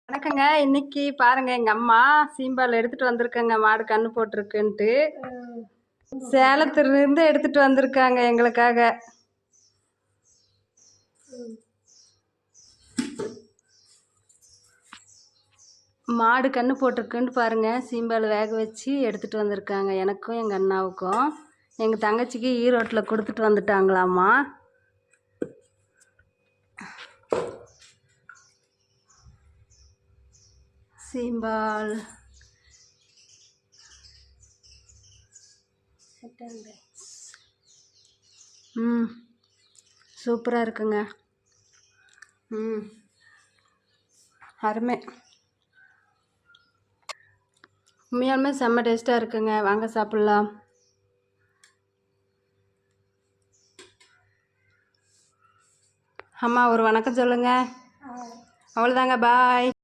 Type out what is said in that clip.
வணக்கங்க. இன்னைக்கு பாருங்க எங்க அம்மா சீம்பால் எடுத்துட்டு வந்திருக்காங்க. மாடு கண்ணு போட்டிருக்குன்ட்டு சேலத்துல இருந்து எடுத்துட்டு வந்திருக்காங்க எங்களுக்காக. மாடு கண்ணு போட்டிருக்குன்ட்டு பாருங்க சீம்பால் வேக வச்சு எடுத்துட்டு வந்திருக்காங்க எனக்கும் எங்க அண்ணாவுக்கும். எங்க தங்கச்சிக்கு ஈரோட்டில் கொடுத்துட்டு வந்துட்டாங்களாம்மா. சீம்பால் சூப்பராக இருக்குங்க. அருமை, உண்மையாலுமே செம்ம டேஸ்ட்டாக இருக்குங்க. வாங்க சாப்பிட்லாம். அம்மா ஒரு வணக்கம் சொல்லுங்க. அவ்வளோதாங்க, பாய்.